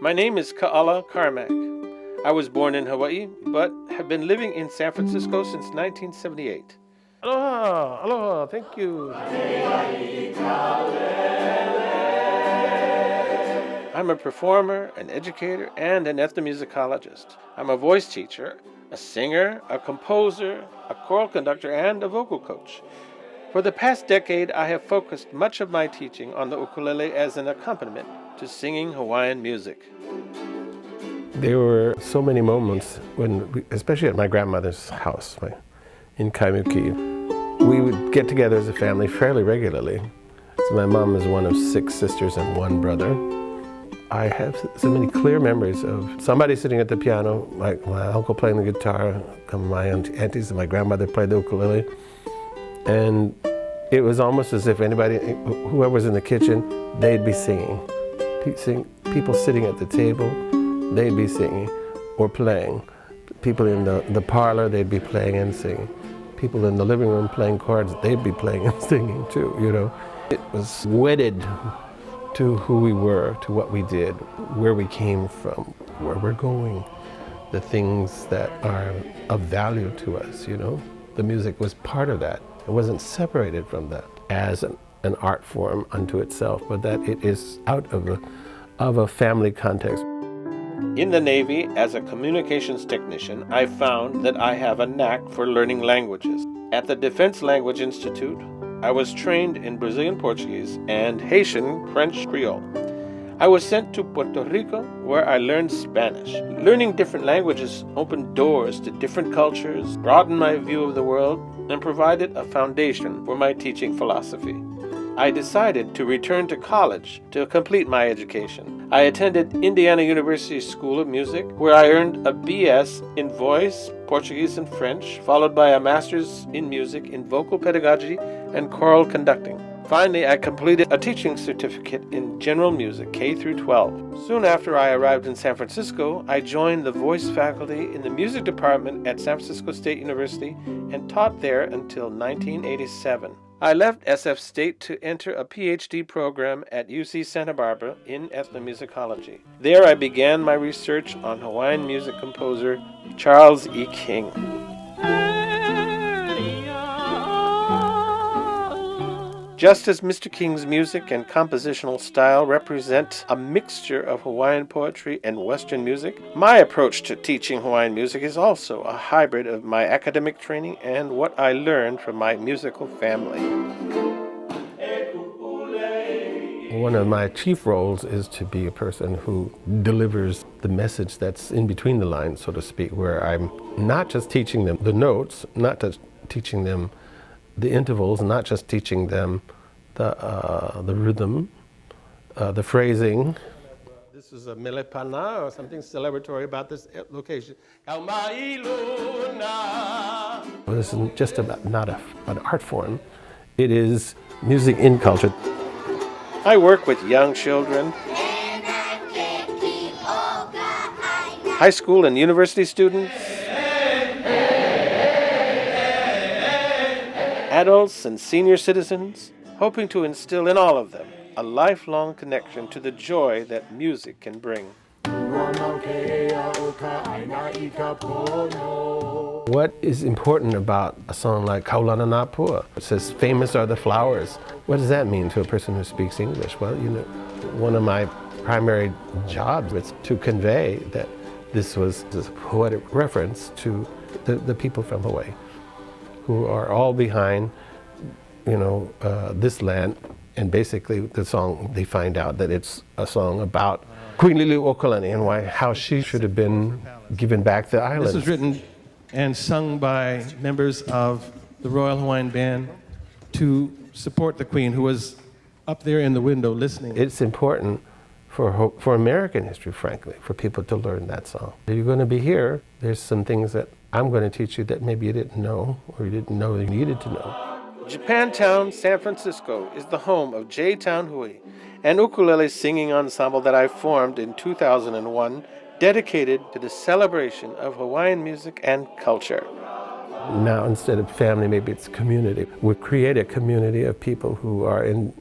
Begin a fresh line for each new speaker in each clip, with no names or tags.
My name is Ka'ala Carmack. I was born in Hawaii, but have been living in San Francisco since 1978. Aloha, aloha, thank you. I'm a performer, an educator, and an ethnomusicologist. I'm a voice teacher, a singer, a composer, a choral conductor, and a vocal coach. For the past decade, I have focused much of my teaching on the ukulele as an accompaniment to singing Hawaiian music.
There were so many moments when, especially at my grandmother's house in Kaimuki, we would get together as a family fairly regularly. So my mom is one of 6 sisters and 1 brother. I have so many clear memories of somebody sitting at the piano, like my uncle playing the guitar, my aunties and my grandmother played the ukulele. And it was almost as if whoever was in the kitchen, they'd be singing. People sitting at the table, they'd be singing or playing. People in the parlor, they'd be playing and singing. People in the living room playing cards, they'd be playing and singing too, you know. It was wedded to who we were, to what we did, where we came from, where we're going, the things that are of value to us, you know. The music was part of that. It wasn't separated from that as an art form unto itself, but that it is out of a family context.
In the Navy, as a communications technician, I found that I have a knack for learning languages. At the Defense Language Institute, I was trained in Brazilian Portuguese and Haitian French Creole. I was sent to Puerto Rico, where I learned Spanish. Learning different languages opened doors to different cultures, broadened my view of the world, and provided a foundation for my teaching philosophy. I decided to return to college to complete my education. I attended Indiana University School of Music, where I earned a BS in voice, Portuguese, and French, followed by a master's in music in vocal pedagogy and choral conducting. Finally, I completed a teaching certificate in general music, K through 12. Soon after I arrived in San Francisco, I joined the voice faculty in the music department at San Francisco State University and taught there until 1987. I left SF State to enter a PhD program at UC Santa Barbara in ethnomusicology. There I began my research on Hawaiian music composer Charles E. King. Just as Mr. King's music and compositional style represent a mixture of Hawaiian poetry and Western music, my approach to teaching Hawaiian music is also a hybrid of my academic training and what I learned from my musical family.
One of my chief roles is to be a person who delivers the message that's in between the lines, so to speak, where I'm not just teaching them the notes, not just teaching them the intervals, not just teaching them the rhythm, the phrasing. This is a melepana or something celebratory about this location. This is just not an art form. It is music in culture.
I work with young children, high school and university students, adults and senior citizens, hoping to instill in all of them a lifelong connection to the joy that music can bring.
What is important about a song like Kaulana Napua? It says, famous are the flowers. What does that mean to a person who speaks English? Well, you know, one of my primary jobs was to convey that this was a poetic reference to the people from Hawaii, who are all behind, this land. And basically the song, they find out that it's a song about Queen Liliuokalani and how she should have been given back the island.
This was written and sung by members of the Royal Hawaiian Band to support the Queen, who was up there in the window listening.
It's important for American history, frankly, for people to learn that song. If you're going to be here, there's some things that I'm going to teach you that maybe you didn't know or you didn't know you needed to know.
Japantown, San Francisco is the home of J-Town Hui, an ukulele singing ensemble that I formed in 2001, dedicated to the celebration of Hawaiian music and culture.
Now, instead of family, maybe it's community. We create a community of people who are in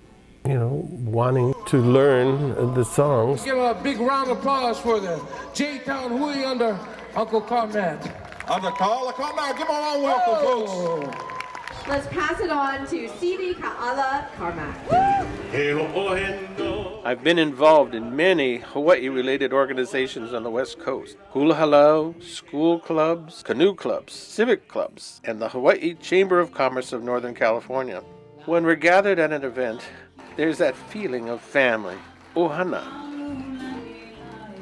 wanting to learn the songs.
Give a big round of applause for the J-Town Hui under Uncle Carmack.
Under Carmack, give him a warm welcome, folks.
Let's pass it on to CD Ka'ala Carmack.
I've been involved in many Hawaii-related organizations on the West Coast. Hula Halau, school clubs, canoe clubs, civic clubs, and the Hawaii Chamber of Commerce of Northern California. When we're gathered at an event, there's that feeling of family, ohana.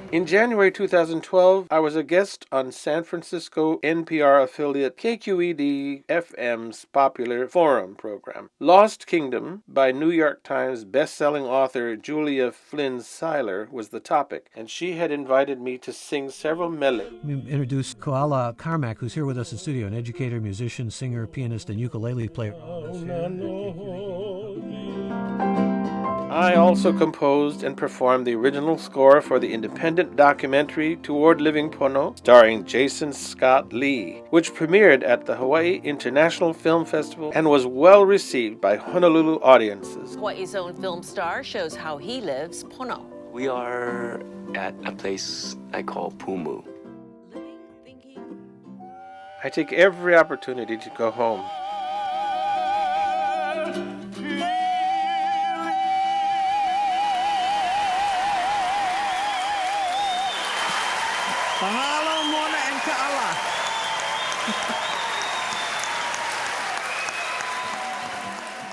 In January 2012, I was a guest on San Francisco NPR affiliate KQED FM's popular Forum program. Lost Kingdom by New York Times best-selling author Julia Flynn Seiler was the topic, and she had invited me to sing several mele.
We introduce Koala Carmack, who's here with us in studio, an educator, musician, singer, pianist, and ukulele player.
I also composed and performed the original score for the independent documentary Toward Living Pono, starring Jason Scott Lee, which premiered at the Hawaii International Film Festival and was well received by Honolulu audiences.
Hawaii's own film star shows how he lives Pono.
We are at a place I call Pumu.
I take every opportunity to go home.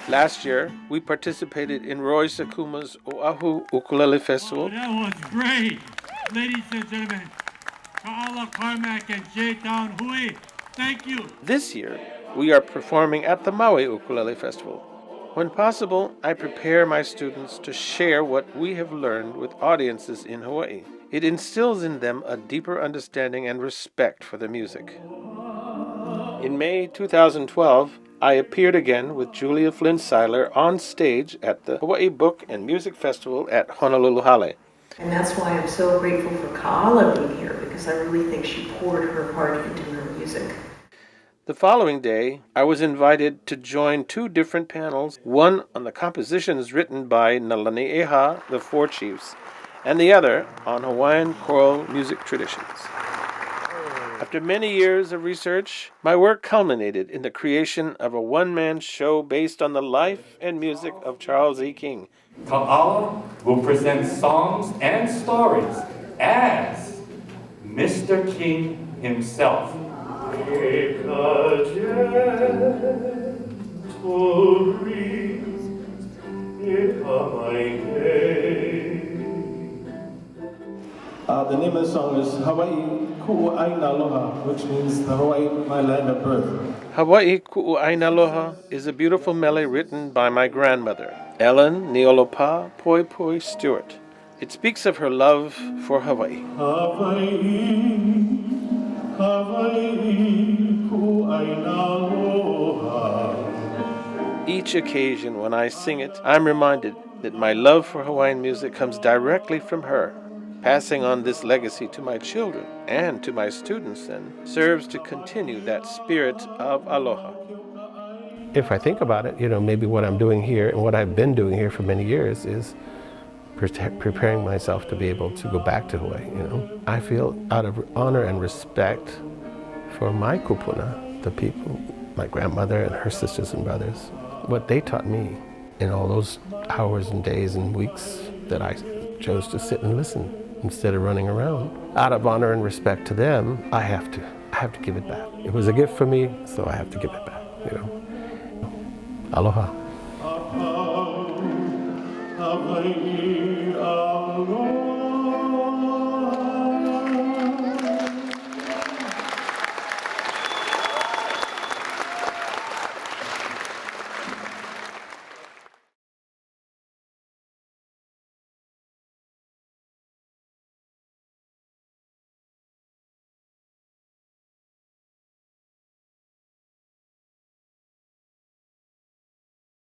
Last year, we participated in Roy Sakuma's Oahu Ukulele Festival.
Oh, that was great. Ladies and gentlemen, Ka'ala Carmack and J-Town Hui, thank you.
This year, we are performing at the Maui Ukulele Festival. When possible, I prepare my students to share what we have learned with audiences in Hawaii. It instills in them a deeper understanding and respect for the music. In May 2012, I appeared again with Julia Flynn Seiler on stage at the Hawaii Book and Music Festival at Honolulu Hale.
And that's why I'm so grateful for Ka'ala being here, because I really think she poured her heart into her music.
The following day, I was invited to join two different panels, one on the compositions written by Nalani the Four Chiefs, and the other on Hawaiian choral music traditions. After many years of research, my work culminated in the creation of a one-man show based on the life and music of Charles E. King.
Ka'ala will present songs and stories as Mr. King himself.
The name of the song is Hawaii Ku'u'aina Aloha, which means the Hawaii, my land of birth.
Hawaii Ku'u'aina Aloha is a beautiful mele written by my grandmother, Ellen Neolopa Poi Poi Stewart. It speaks of her love for Hawaii.
Hawaii, Hawaii Ku'u'aina Aloha.
Each occasion when I sing it, I'm reminded that my love for Hawaiian music comes directly from her. Passing on this legacy to my children and to my students then serves to continue that spirit of aloha.
If I think about it, maybe what I'm doing here and what I've been doing here for many years is preparing myself to be able to go back to Hawaii. I feel out of honor and respect for my kupuna, the people, my grandmother and her sisters and brothers, what they taught me in all those hours and days and weeks that I chose to sit and listen instead of running around. Out of honor and respect to them, I have to give it back. It was a gift for me, so I have to give it back, Aloha.